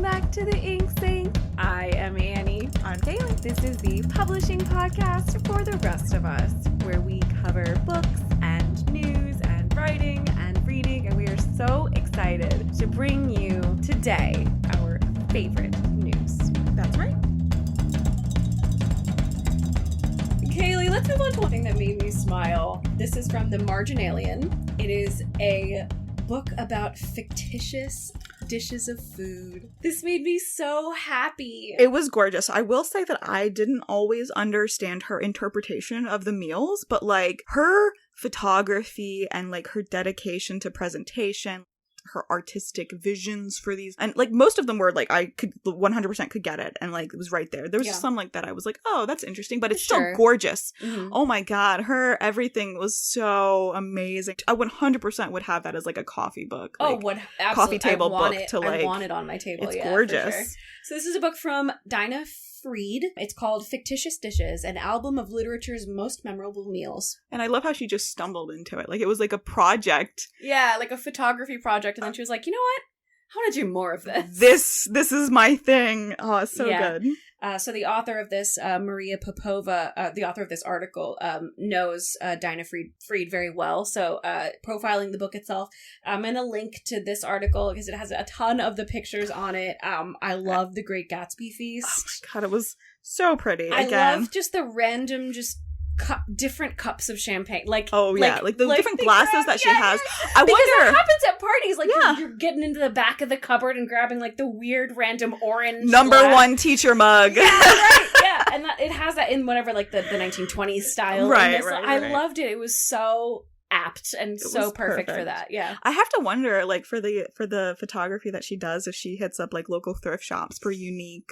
Welcome back to the Ink Sink. I am Annie. I'm Kaylee. This is the publishing podcast for the rest of us, where we cover books and news and writing and reading, and we are so excited to bring you today our favorite news. That's right. Kaylee, let's move on to one thing that made me smile. This is from The Marginalian. It is a book about fictitious dishes of food. This made me so happy. It was gorgeous. I will say that I didn't always understand her interpretation of the meals, but like her photography and like her dedication to presentation, her artistic visions for these, and like most of them were like I could 100% could get it, and like it was right there. There was just some like that I was like, oh, that's interesting, but it's still gorgeous. Mm-hmm. Oh my god, her everything was so amazing. I 100% would have that as like a coffee book. Like, coffee table book to like. I want it on my table. It's gorgeous. For sure. So this is a book from Dinah Freed. It's called Fictitious Dishes, an album of literature's most memorable meals. And I love how she just stumbled into it. Like it was like a project. Yeah, like a photography project. And then she was like, you know what? I want to do more of this. This is my thing. Oh, it's so good. So the author of this, Maria Popova, the author of this article, knows Dinah Freed very well. So profiling the book itself, I'm going to link to this article because it has a ton of the pictures on it. I love the Great Gatsby feast. Oh my god, it was so pretty. I love just the random, different cups of champagne, like the different glasses that she has. I because wonder that happens at parties. Like you're getting into the back of the cupboard and grabbing like the weird random orange number one teacher mug. Yeah, right. Yeah, and it has that in whatever like the 1920s style. Right. I loved it. It was so apt and so perfect for that. Yeah, I have to wonder, like for the photography that she does, if she hits up like local thrift shops for unique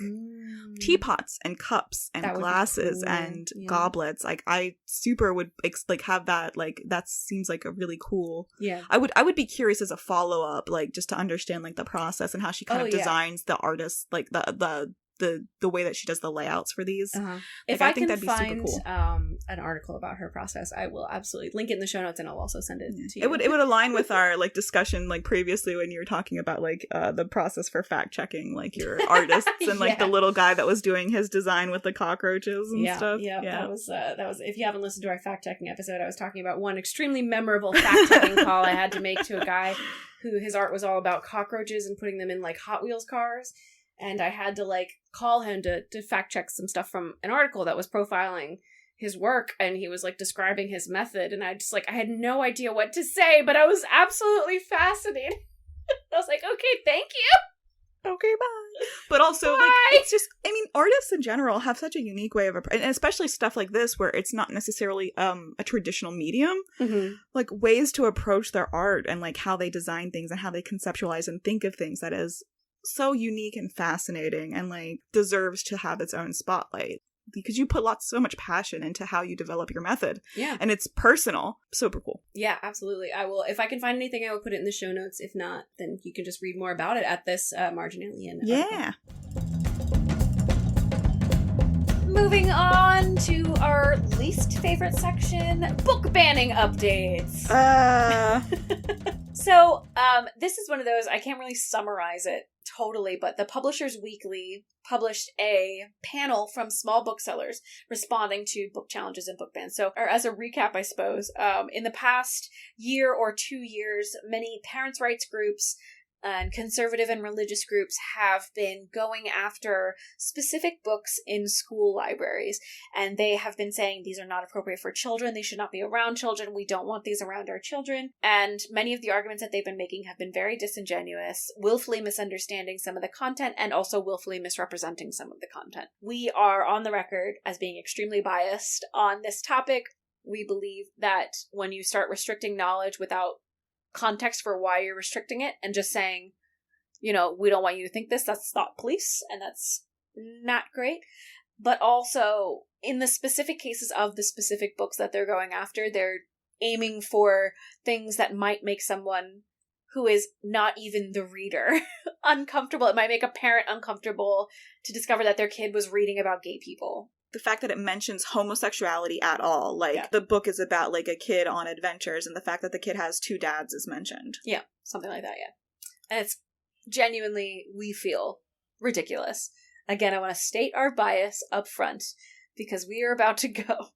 teapots and cups and glasses and goblets. Like I super would like have that. Like that seems like a really cool. Yeah, I would be curious as a follow up, like just to understand like the process and how she kind of designs the artist, like the way that she does the layouts for these. Like, if I think that'd be super cool. An article about her process, I will absolutely link it in the show notes, and I'll also send it to you. It would align with our like discussion like previously when you were talking about like the process for fact checking like your artists and like the little guy that was doing his design with the cockroaches and stuff. Yeah, that was if you haven't listened to our fact checking episode, I was talking about one extremely memorable fact checking call I had to make to a guy who his art was all about cockroaches and putting them in like Hot Wheels cars. And I had to, like, call him to fact check some stuff from an article that was profiling his work. And he was, like, describing his method. And I had no idea what to say, but I was absolutely fascinated. I was like, okay, thank you. Okay, bye. But also, like, it's just, I mean, artists in general have such a unique way of, and especially stuff like this where it's not necessarily a traditional medium. Mm-hmm. Like, ways to approach their art and, like, how they design things and how they conceptualize and think of things that is so unique and fascinating and like deserves to have its own spotlight because you put so much passion into how you develop your method. Yeah. And it's personal. Super cool. Yeah, absolutely. I will, if I can find anything, I will put it in the show notes. If not, then you can just read more about it at this Marginalian Yeah. Moving on to our least favorite section, book banning updates. So, this is one of those, I can't really summarize it totally, but the Publishers Weekly published a panel from small booksellers responding to book challenges and book bans. So, or as a recap, I suppose, in the past year or 2 years, many parents' rights groups and conservative and religious groups have been going after specific books in school libraries. And they have been saying these are not appropriate for children. They should not be around children. We don't want these around our children. And many of the arguments that they've been making have been very disingenuous, willfully misunderstanding some of the content and also willfully misrepresenting some of the content. We are on the record as being extremely biased on this topic. We believe that when you start restricting knowledge without context for why you're restricting it and just saying, we don't want you to think this, that's thought police, and that's not great. But also, in the specific cases of the specific books that they're going after, they're aiming for things that might make someone who is not even the reader uncomfortable. It might make a parent uncomfortable to discover that their kid was reading about gay people. The fact that it mentions homosexuality at all, the book is about, a kid on adventures, and the fact that the kid has 2 dads is mentioned. Yeah, something like that, yeah. And it's genuinely, we feel, ridiculous. Again, I want to state our bias up front because we are about to go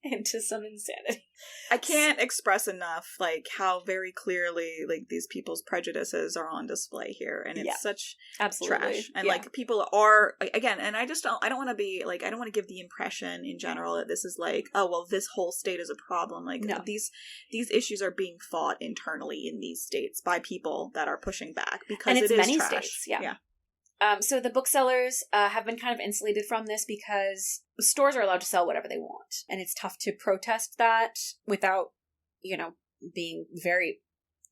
into some insanity. I can't express enough, like, how very clearly, like, these people's prejudices are on display here, and it's such absolutely trash. And like, people are, again, and I don't want to be like, I don't want to give the impression in general that this is like, oh well, this whole state is a problem. Like, no. these issues are being fought internally in these states by people that are pushing back, because and it's it is many trash. states. So the booksellers have been kind of insulated from this because stores are allowed to sell whatever they want. And it's tough to protest that without, being very,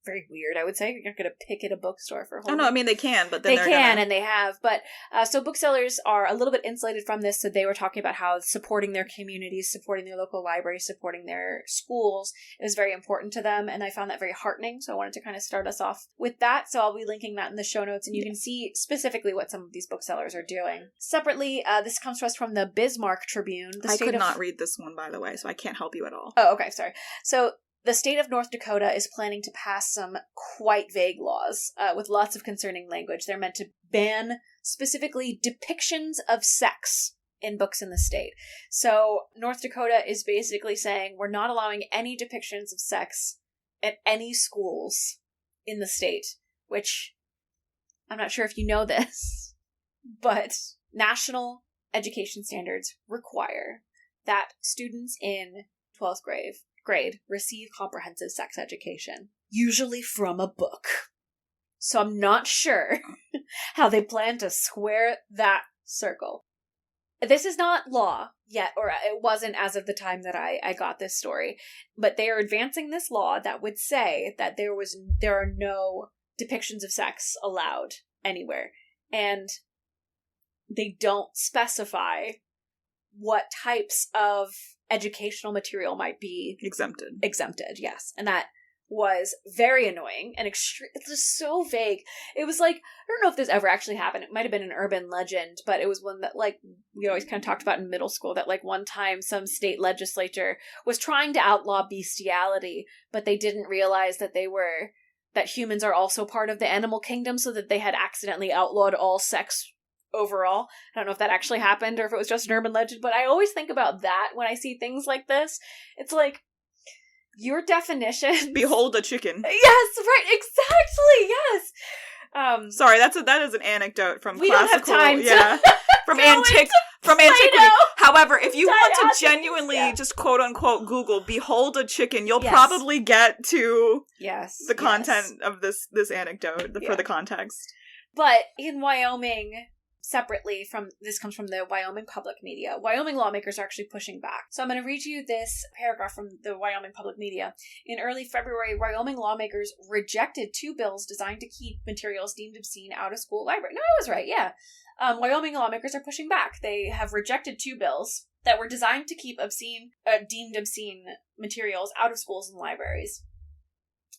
very weird, I would say. You're not going to picket a bookstore for a whole Oh, no, I mean, they can, but then and they have. But so booksellers are a little bit insulated from this. So they were talking about how supporting their communities, supporting their local libraries, supporting their schools is very important to them. And I found that very heartening. So I wanted to kind of start us off with that. So I'll be linking that in the show notes, and you can see specifically what some of these booksellers are doing. Separately, this comes to us from the Bismarck Tribune. I could not read this one, by the way, so I can't help you at all. Oh, okay, sorry. So the state of North Dakota is planning to pass some quite vague laws with lots of concerning language. They're meant to ban specifically depictions of sex in books in the state. So North Dakota is basically saying we're not allowing any depictions of sex at any schools in the state, which I'm not sure if you know this, but national education standards require that students in 12th grade receive comprehensive sex education, usually from a book. So I'm not sure how they plan to square that circle. This is not law yet, or it wasn't as of the time that I got this story, but they are advancing this law that would say that there are no depictions of sex allowed anywhere, and they don't specify what types of educational material might be exempted, yes. And that was very annoying and it's just so vague. It was like, I don't know if this ever actually happened. It might have been an urban legend, but it was one that, like, we always kind of talked about in middle school, that, like, one time some state legislature was trying to outlaw bestiality, but they didn't realize that that humans are also part of the animal kingdom, so that they had accidentally outlawed all sex overall. I don't know if that actually happened or if it was just an urban legend, but I always think about that when I see things like this. It's like, your definition. Behold a chicken. Yes, right, exactly, yes. Sorry, that is an anecdote from we classical. Don't have time to from antiquity. However, if you want to genuinely just quote unquote Google "behold a chicken," you'll probably get to the content of this anecdote for the context. But in Wyoming, separately from, this comes from the Wyoming Public Media, Wyoming lawmakers are actually pushing back. So I'm going to read you this paragraph from the Wyoming Public Media. In early February, Wyoming lawmakers rejected 2 bills designed to keep materials deemed obscene out of school library. No, I was right, yeah. Wyoming lawmakers are pushing back. They have rejected 2 bills that were designed to keep deemed obscene materials out of schools and libraries.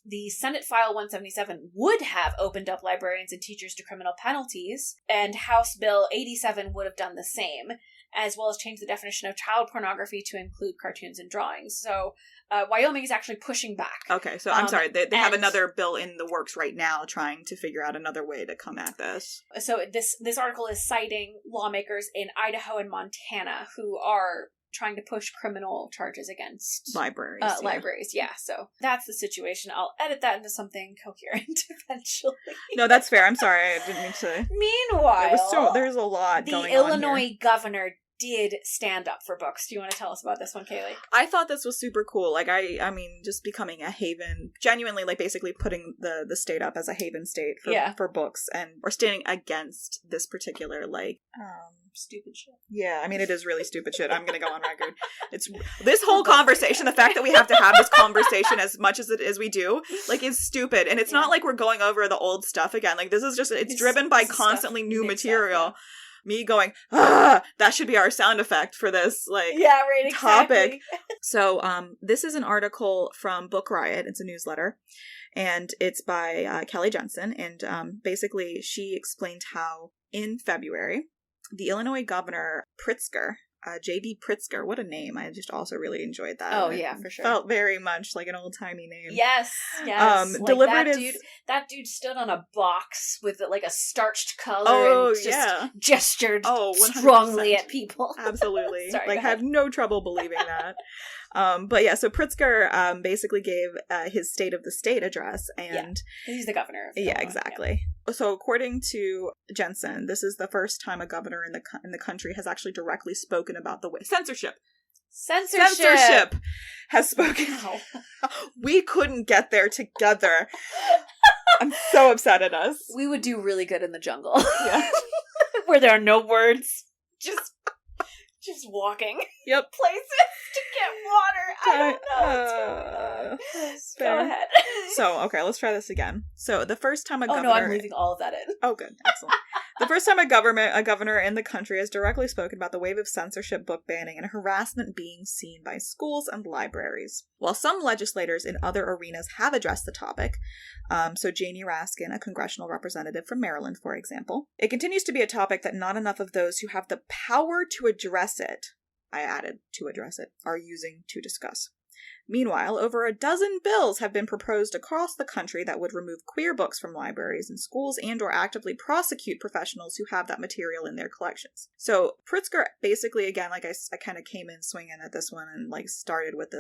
The Senate File 177 would have opened up librarians and teachers to criminal penalties, and House Bill 87 would have done the same, as well as changed the definition of child pornography to include cartoons and drawings. So Wyoming is actually pushing back. Okay, so I'm sorry, they have another bill in the works right now trying to figure out another way to come at this. So this article is citing lawmakers in Idaho and Montana who are trying to push criminal charges against libraries. Yeah, so that's the situation. I'll edit that into something coherent eventually. No, that's fair. I'm sorry, I didn't mean to. Meanwhile, there's a lot going on here. The Illinois governor did stand up for books. Do you want to tell us about this one, Kaylee? I thought this was super cool. Like, I mean, just becoming a haven, genuinely, like, basically putting the state up as a haven state for books, or standing against this particular, like, stupid shit. Yeah, I mean, it is really stupid shit. I'm gonna go on record. It's this whole conversation, the fact that we have to have this conversation as much as we do, like, is stupid. And it's not like we're going over the old stuff again. Like, this is just, it's driven by constantly new material. Me going, that should be our sound effect for this, like, topic. So, this is an article from Book Riot. It's a newsletter. And it's by Kelly Jensen. And basically, she explained how in February, the Illinois governor, Pritzker, J.B. Pritzker. What a name. I just also really enjoyed that. Oh, yeah, for sure. Felt very much like an old-timey name. Yes, yes. Like delivered that dude stood on a box with like a starched collar and just gestured strongly at people. Absolutely. Sorry, like, I have no trouble believing that. But yeah, so Pritzker basically gave his State of the State address, and he's the governor. Yeah, exactly. Yeah. So according to Jensen, this is the first time a governor in the country has actually directly spoken about the way censorship has spoken. Wow. We couldn't get there together. I'm so upset at us. We would do really good in the jungle. Yeah. Where there are no words. Just walking. Yep. Places to get water. I don't know. Go ahead. So, okay, let's try this again. So, the first time a governor... Oh, no, I'm leaving all of that in. Oh, good. Excellent. The first time a governor in the country has directly spoken about the wave of censorship, book banning, and harassment being seen by schools and libraries. While some legislators in other arenas have addressed the topic, so Janie Raskin, a congressional representative from Maryland, for example, it continues to be a topic that not enough of those who have the power to address it, I added to address it, are using to discuss. Meanwhile, over a dozen bills have been proposed across the country that would remove queer books from libraries and schools and or actively prosecute professionals who have that material in their collections. So Pritzker basically, again, like I kind of came in swinging at this one and like started with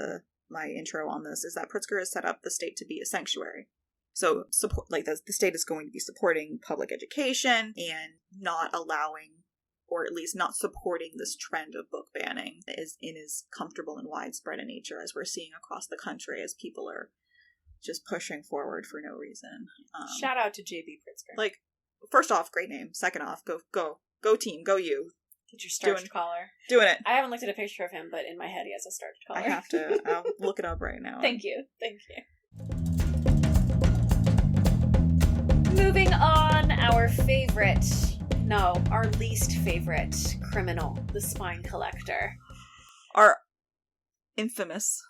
my intro on this, is that Pritzker has set up the state to be a sanctuary. So support, like the state is going to be supporting public education and not allowing, or at least not supporting, this trend of book banning is comfortable and widespread in nature, as we're seeing across the country as people are just pushing forward for no reason. Shout out to J.B. Pritzker. Like, first off, great name. Second off, go team, go you. Get your starched collar. Doing it. I haven't looked at a picture of him, but in my head he has a starched collar. I have to. I'll look it up right now. Thank you. Moving on, our least favorite criminal, the spine collector. Our infamous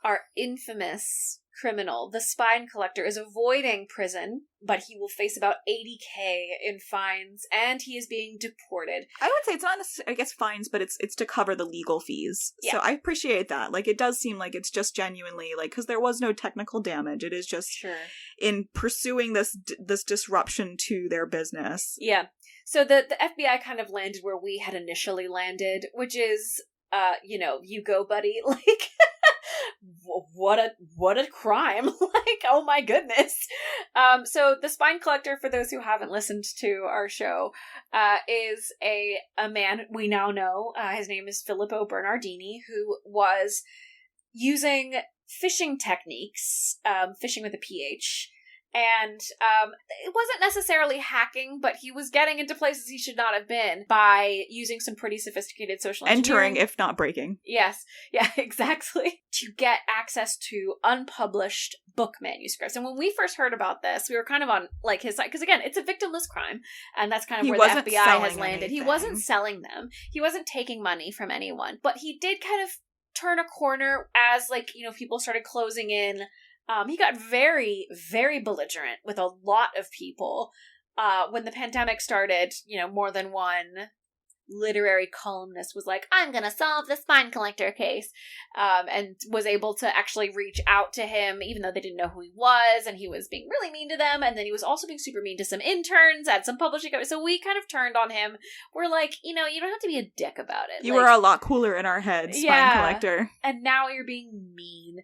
criminal, the spine collector, is avoiding prison, but he will face about $80,000 in fines, and he is being deported. I would say it's not necessarily, I guess, fines, but it's to cover the legal fees. Yeah. So I appreciate that. Like, it does seem like it's just genuinely, like, because there was no technical damage. It is just in pursuing this disruption to their business. Yeah. So the FBI kind of landed where we had initially landed, which is, you go, buddy, like... What a crime. Like, oh my goodness. So the spine collector, for those who haven't listened to our show, is a man we now know. His name is Filippo Bernardini, who was using fishing techniques, fishing with a PH. And it wasn't necessarily hacking, but he was getting into places he should not have been by using some pretty sophisticated social engineering. Entering, if not breaking. Yes. Yeah, exactly. To get access to unpublished book manuscripts. And when we first heard about this, we were kind of on like his side. Because again, it's a victimless crime. And that's kind of where the FBI has landed. Anything. He wasn't selling them. He wasn't taking money from anyone. But he did kind of turn a corner as, like, people started closing in. He got very, very belligerent with a lot of people. When the pandemic started, more than one literary columnist was like, I'm gonna solve the spine collector case, and was able to actually reach out to him, even though they didn't know who he was, and he was being really mean to them, and then he was also being super mean to some interns at some publishing company. So we kind of turned on him. We're like, you don't have to be a dick about it. You were a lot cooler in our heads, spine collector. And now you're being mean.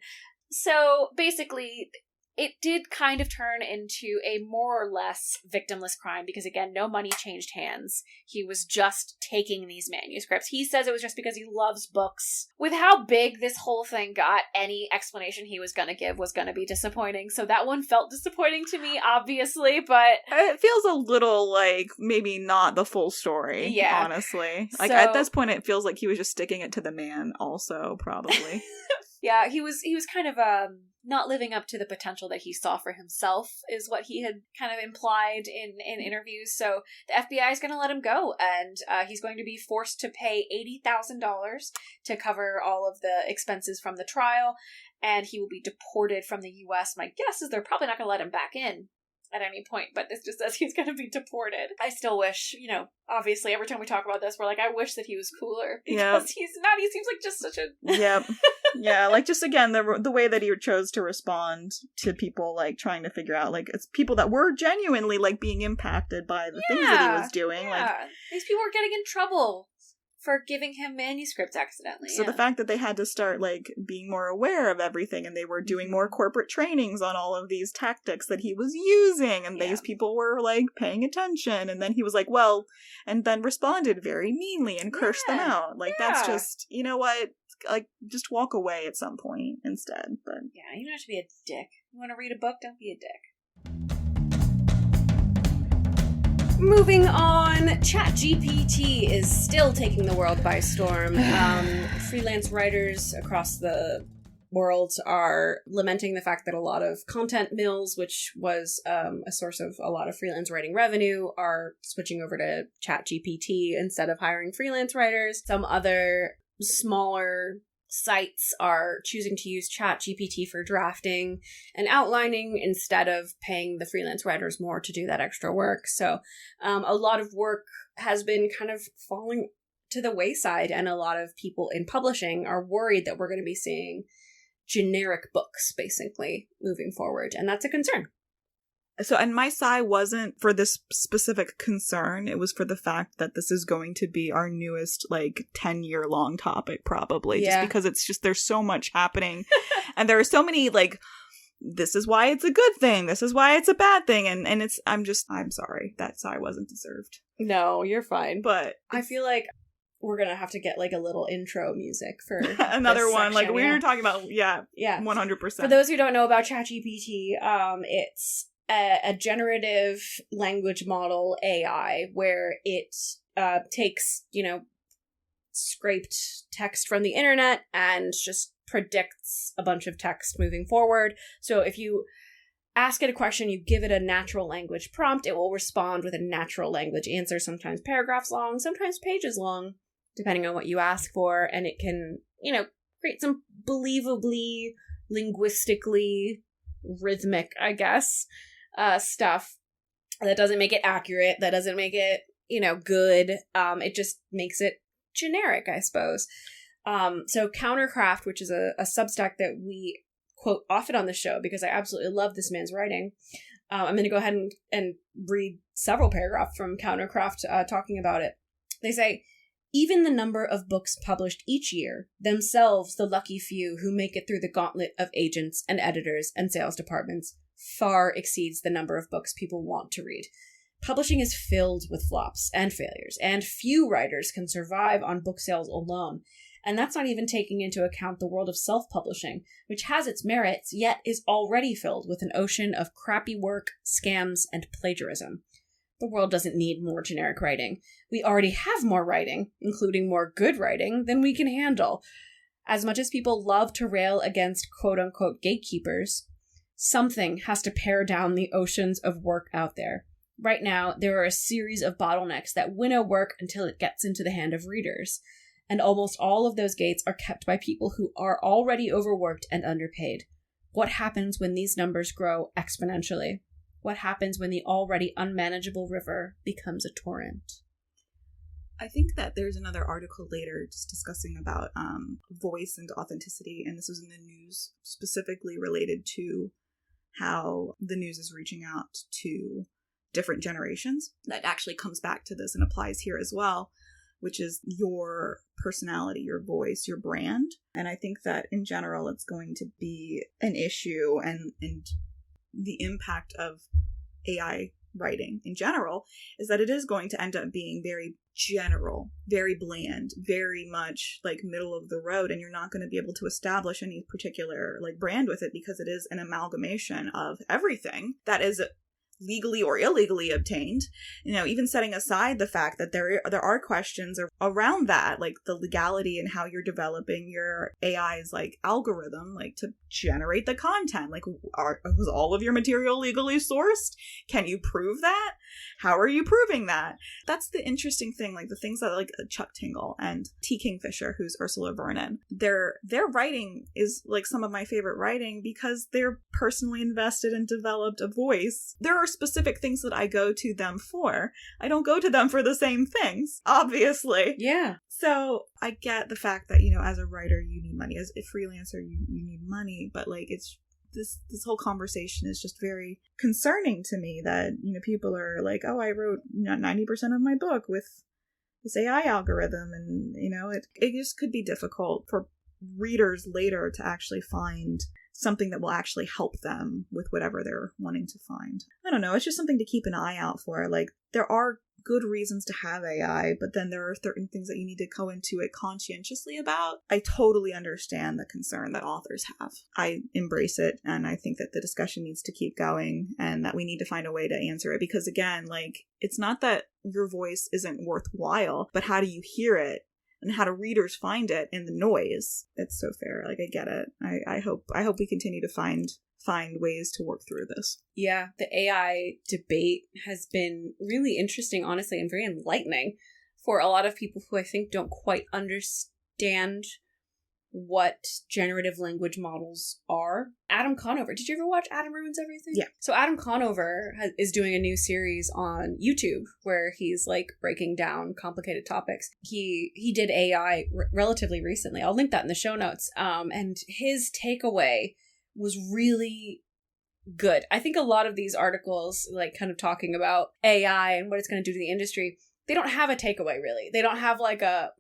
So basically, it did kind of turn into a more or less victimless crime because, again, no money changed hands. He was just taking these manuscripts. He says it was just because he loves books. With how big this whole thing got, any explanation he was going to give was going to be disappointing. So that one felt disappointing to me, obviously, but... It feels a little like maybe not the full story, honestly. Like, at this point, it feels like he was just sticking it to the man also, probably. Yeah, he was kind of not living up to the potential that he saw for himself, is what he had kind of implied in interviews. So the FBI is going to let him go, and he's going to be forced to pay $80,000 to cover all of the expenses from the trial, and he will be deported from the U.S. My guess is they're probably not going to let him back in at any point, but this just says he's going to be deported. I still wish, obviously every time we talk about this, we're like, I wish that he was cooler. Because he's not, he seems like just such a... Yep. Yeah, like, just again, the way that he chose to respond to people, like, trying to figure out, like, it's people that were genuinely, like, being impacted by the things that he was doing. Yeah. Like, these people were getting in trouble for giving him manuscripts accidentally. So the fact that they had to start, like, being more aware of everything, and they were doing more corporate trainings on all of these tactics that he was using, and these people were, like, paying attention, and then he was like, well, and then responded very meanly and cursed them out. Like, that's just, you know what? Like, just walk away at some point instead. But yeah, you don't have to be a dick. You want to read a book? Don't be a dick. Moving on, ChatGPT is still taking the world by storm. Freelance writers across the world are lamenting the fact that a lot of content mills, which was a source of a lot of freelance writing revenue, are switching over to ChatGPT instead of hiring freelance writers. Some other smaller sites are choosing to use ChatGPT for drafting and outlining instead of paying the freelance writers more to do that extra work. So a lot of work has been kind of falling to the wayside, and a lot of people in publishing are worried that we're going to be seeing generic books, basically, moving forward. And that's a concern. So, and my sigh wasn't for this specific concern. It was for the fact that this is going to be our newest, like, 10-year long topic, probably. Yeah. Just because it's just, there's so much happening. And there are so many, like, this is why it's a good thing. This is why it's a bad thing. And I'm sorry. That sigh wasn't deserved. No, you're fine. But I feel like we're going to have to get, like, a little intro music for another one. Section. Like, we were talking about, yeah, 100%. For those who don't know about ChatGPT, it's a generative language model AI where it takes, scraped text from the internet and just predicts a bunch of text moving forward. So if you ask it a question, you give it a natural language prompt, it will respond with a natural language answer, sometimes paragraphs long, sometimes pages long, depending on what you ask for. And it can, create some believably, linguistically rhythmic, I guess, stuff that doesn't make it accurate, that doesn't make it, good. It just makes it generic, I suppose. So Countercraft, which is a Substack that we quote often on the show because I absolutely love this man's writing. I'm going to go ahead and read several paragraphs from Countercraft talking about it. They say, even the number of books published each year, themselves the lucky few who make it through the gauntlet of agents and editors and sales departments, far exceeds the number of books people want to read. Publishing is filled with flops and failures, and few writers can survive on book sales alone. And that's not even taking into account the world of self-publishing, which has its merits, yet is already filled with an ocean of crappy work, scams, and plagiarism. The world doesn't need more generic writing. We already have more writing, including more good writing, than we can handle. As much as people love to rail against quote-unquote gatekeepers, something has to pare down the oceans of work out there. Right now, there are a series of bottlenecks that winnow work until it gets into the hand of readers. And almost all of those gates are kept by people who are already overworked and underpaid. What happens when these numbers grow exponentially? What happens when the already unmanageable river becomes a torrent? I think that there's another article later just discussing about voice and authenticity, and this was in the news specifically related to how the news is reaching out to different generations. That actually comes back to this and applies here as well, which is your personality, your voice, your brand. And I think that in general, it's going to be an issue, and the impact of AI writing in general is that it is going to end up being very general, very bland, very much like middle of the road, and you're not going to be able to establish any particular like brand with it because it is an amalgamation of everything that is legally or illegally obtained. Even setting aside the fact that there are questions around that, like the legality and how you're developing your AI's like algorithm, like to generate the content. Like, was all of your material legally sourced? Can you prove that? How are you proving that? That's the interesting thing. Like the things that like Chuck Tingle and T. Kingfisher, who's Ursula Vernon, their writing is like some of my favorite writing because they're personally invested and developed a voice. There are specific things that I go to them for. I don't go to them for the same things, obviously. Yeah. So I get the fact that, you know, as a writer, you need money. As a freelancer, you need money. But, like, it's this whole conversation is just very concerning to me that, you know, people are like, oh, I wrote 90% of my book with this AI algorithm. And, you know, it just could be difficult for readers later to actually find something that will actually help them with whatever they're wanting to find. I don't know. It's just something to keep an eye out for. Like, there are good reasons to have AI, but then there are certain things that you need to go into it conscientiously about. I totally understand the concern that authors have. I embrace it, and I think that the discussion needs to keep going and that we need to find a way to answer it because, again, like, it's not that your voice isn't worthwhile, but how do you hear it? And how do readers find it in the noise? It's so fair. Like, I get it. I hope we continue to find ways to work through this. Yeah, the AI debate has been really interesting, honestly, and very enlightening for a lot of people who I think don't quite understand what generative language models are. Adam Conover. Did you ever watch Adam Ruins Everything? Yeah. So Adam Conover is doing a new series on YouTube where he's like breaking down complicated topics. He did AI relatively recently. I'll link that in the show notes. And his takeaway was really good. I think a lot of these articles, like kind of talking about AI and what it's going to do to the industry, they don't have a takeaway really. They don't have like a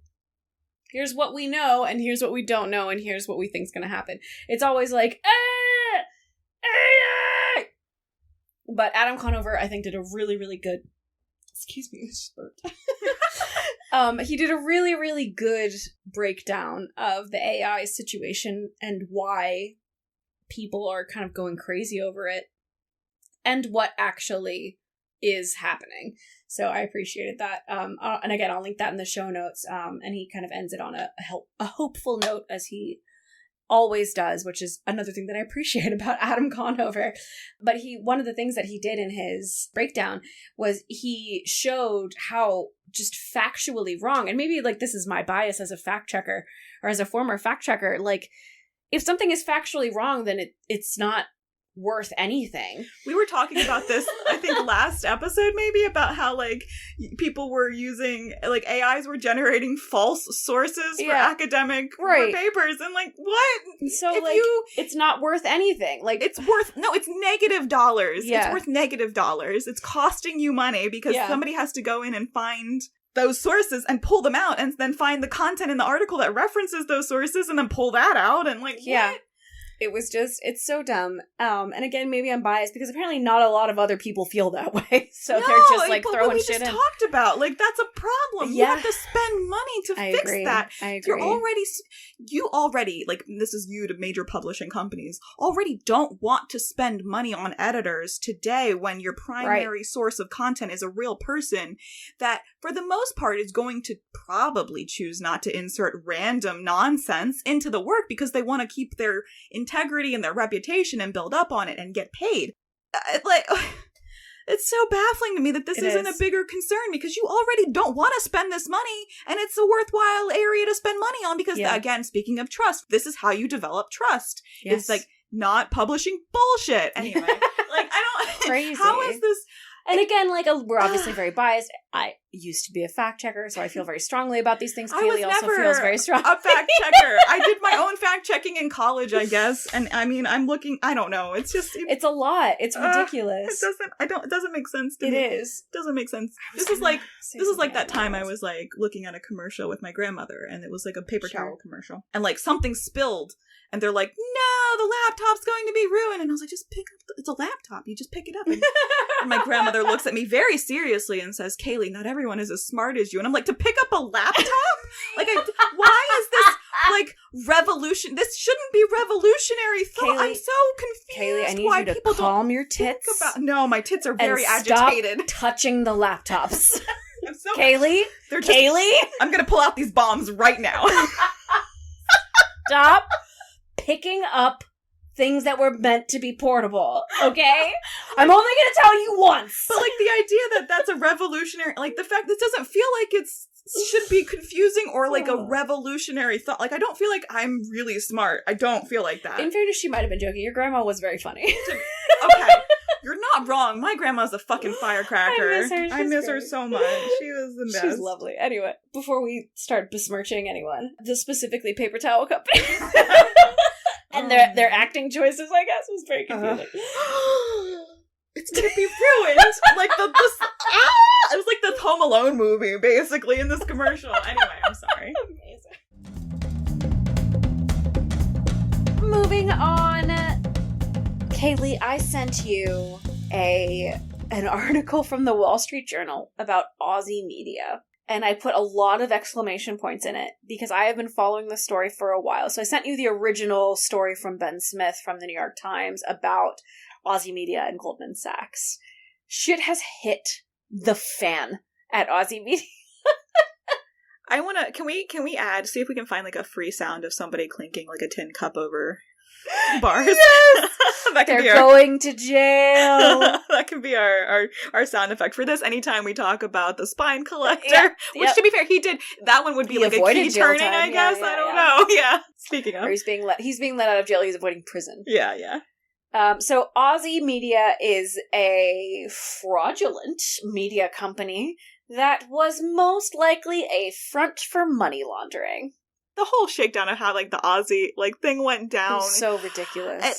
here's what we know, and here's what we don't know, and here's what we think is going to happen. It's always like, AI! But Adam Conover, I think, did a really, really good... Excuse me, I just burped. He did a really, really good breakdown of the AI situation and why people are kind of going crazy over it, and what actually is happening. So I appreciated that. And again, I'll link that in the show notes. And he kind of ends it on a hopeful note, as he always does, which is another thing that I appreciate about Adam Conover. But one of the things that he did in his breakdown was he showed how just factually wrong, and maybe like this is my bias as a fact checker or as a former fact checker, like if something is factually wrong, then it's not worth anything. We were talking about this, I think, last episode maybe, about how, like, people were using, like, AIs were generating false sources for academic papers, and, like, what? So, it's not worth anything. Like, it's negative dollars. Yeah. It's worth negative dollars. It's costing you money because somebody has to go in and find those sources and pull them out and then find the content in the article that references those sources and then pull that out and, like, what? It was just, it's so dumb. And again, maybe I'm biased because apparently not a lot of other people feel that way. So they're just like throwing shit in. What we just talked about, like, that's a problem. You have to spend money to fix that. I agree. You already, like, this is you to major publishing companies, already don't want to spend money on editors today when your primary source of content is a real person that, for the most part, is going to probably choose not to insert random nonsense into the work because they want to keep their integrity and their reputation and build up on it and get paid. It's so baffling to me that this isn't a bigger concern because you already don't want to spend this money and it's a worthwhile area to spend money on because, again, speaking of trust, this is how you develop trust. Yes. It's like not publishing bullshit. Anyway, like, I don't... Crazy. How is this... And again, like, we're obviously very biased. I used to be a fact checker, so I feel very strongly about these things. Kaylee also feels very strong. A fact checker. I did my own fact checking in college, I guess. And I mean, I don't know. It's just... It's a lot. It's ridiculous. It doesn't make sense to me. It is. It doesn't make sense. This is like that time I was, like, looking at a commercial with my grandmother, and it was like a paper towel commercial. And, like, something spilled. And they're like, no, the laptop's going to be ruined. And I was like, just pick up, it's a laptop. You just pick it up. And my grandmother looks at me very seriously and says, Kaylee, not everyone is as smart as you. And I'm like, to pick up a laptop? Like, why is this, like, revolution? This shouldn't be revolutionary thought. I'm so confused. Kaylee, I need you to calm your tits. No, my tits are very agitated. Stop touching the laptops. Kaylee? I'm going to pull out these bombs right now. Stop picking up things that were meant to be portable, okay? I'm only gonna tell you once. But, like, the idea that's a revolutionary, like, the fact this doesn't feel like should be confusing or like a revolutionary thought. Like, I don't feel like I'm really smart. I don't feel like that. In fairness, she might have been joking. Your grandma was very funny. Okay. You're not wrong. My grandma's a fucking firecracker. I miss her. Her so much. She was the best. She's lovely. Anyway, before we start besmirching anyone, the specifically Paper Towel Company. And their acting choices, I guess, was very confusing. It's gonna be ruined. Like it was like the Home Alone movie, basically, in this commercial. Anyway, I'm sorry. Amazing. Moving on, Kaylee, I sent you an article from the Wall Street Journal about Aussie media. And I put a lot of exclamation points in it because I have been following the story for a while. So I sent you the original story from Ben Smith from the New York Times about Aussie media and Goldman Sachs. Shit has hit the fan at Aussie media. I wanna, can we add, see if we can find like a free sound of somebody clinking like a tin cup over bars? Yes! That can They're going to jail. That can be our sound effect for this anytime we talk about the spine collector. Yeah, which, to be fair, he did. That one would be He like a avoided key jail turning, time. I guess. Yeah, I don't yeah. know. Yeah. Speaking of. Or he's being let out of jail. He's avoiding prison. Yeah. So Aussie Media is a fraudulent media company that was most likely a front for money laundering. The whole shakedown of how like the Aussie like thing went It down. was so ridiculous. And,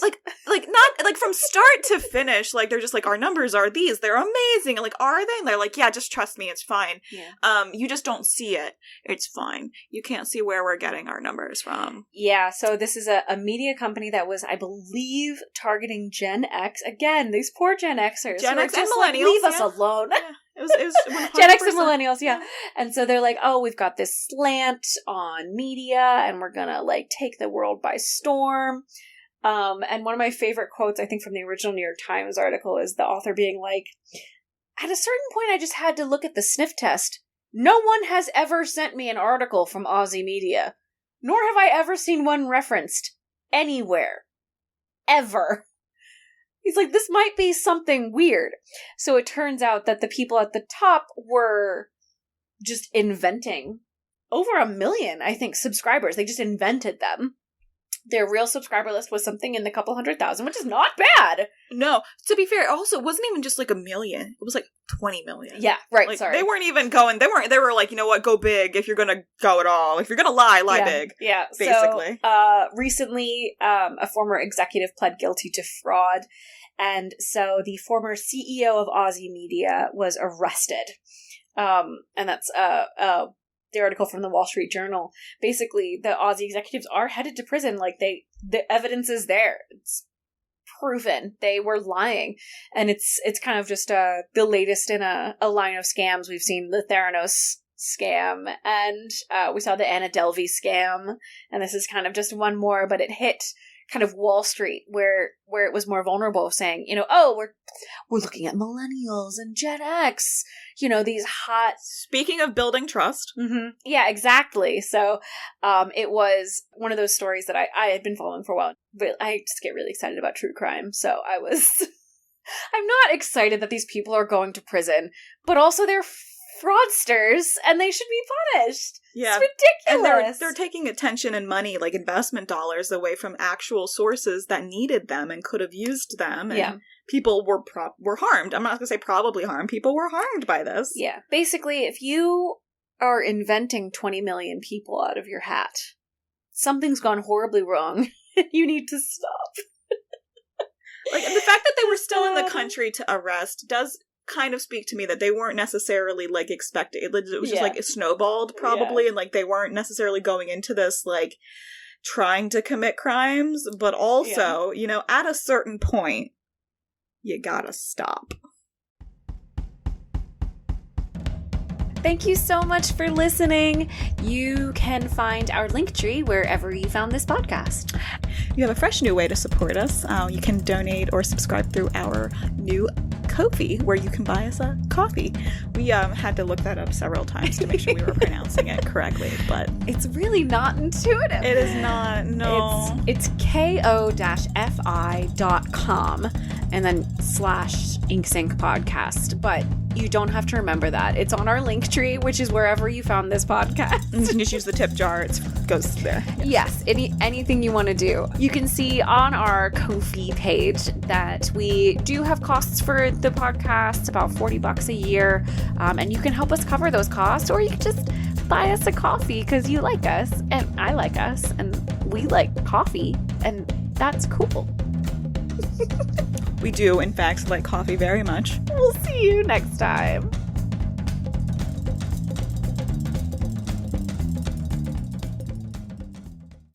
like not like from start to finish, like they're just like, our numbers are these, they're amazing. And like, are they? And they're like, yeah, just trust me, it's fine. Yeah. You just don't see it. It's fine. You can't see where we're getting our numbers from. Yeah, so this is a media company that was, I believe, targeting Gen X. Again, these poor Gen Xers. Gen who are X and just like, millennials, leave us yeah. alone. Yeah. It was 100%. Gen X and millennials, yeah. And so they're like, oh, we've got this slant on media and we're gonna like take the world by storm. And one of my favorite quotes, I think from the original New York Times article, is the author being like, at a certain point I just had to look at the sniff test. No one has ever sent me an article from Aussie Media, nor have I ever seen one referenced anywhere. Ever. He's like, this might be something weird. So it turns out that the people at the top were just inventing over 1 million, I think, subscribers. They just invented them. Their real subscriber list was something in the couple 100,000, which is not bad. No, to be fair, also, it wasn't even just like 1 million. It was like 20 million. Yeah, right, like, sorry. They weren't even going, they were like, you know what, go big if you're gonna go at all. If you're gonna lie big. Yeah, basically. So, recently, a former executive pled guilty to fraud, and so the former CEO of Aussie Media was arrested. And that's, the article from the Wall Street Journal. Basically, the Aussie executives are headed to prison. Like, the evidence is there. It's proven they were lying, and it's kind of just the latest in a line of scams. We've seen the Theranos scam, and we saw the Anna Delvey scam, and this is kind of just one more, but it hit kind of Wall Street where it was more vulnerable, saying, you know, oh, we're looking at millennials and Gen X, you know, these hot. Speaking of building trust. Mm-hmm. Yeah, exactly. So it was one of those stories that I had been following for a while. But I just get really excited about true crime. So I'm not excited that these people are going to prison, but also they're fraudsters and they should be punished. Yeah. It's ridiculous. And they're taking attention and money, like investment dollars, away from actual sources that needed them and could have used them. And people were harmed. I'm not going to say probably harmed. People were harmed by this. Yeah. Basically, if you are inventing 20 million people out of your hat, something's gone horribly wrong. You need to stop. Like, and the fact that they were still in the country to arrest does kind of speak to me that they weren't necessarily like expecting it. It was just like it snowballed probably, and like they weren't necessarily going into this like trying to commit crimes, but also, you know, at a certain point you gotta stop. Thank you so much for listening. You can find our Linktree wherever you found this podcast. You have a fresh new way to support us. You can donate or subscribe through our new Ko-fi, where you can buy us a coffee. We had to look that up several times to make sure we were pronouncing it correctly, but it's really not intuitive. It is not, no. It's ko-fi.com and then /InkSync podcast. But You don't have to remember that. It's on our link tree, which is wherever you found this podcast. You can just use the tip jar. It goes there. Yes, anything you want to do. You can see on our Ko-fi page that we do have costs for the podcast, about $40 a year, and you can help us cover those costs, or you can just buy us a coffee because you like us, and I like us, and we like coffee, and that's cool. We do, in fact, like coffee very much. We'll see you next time.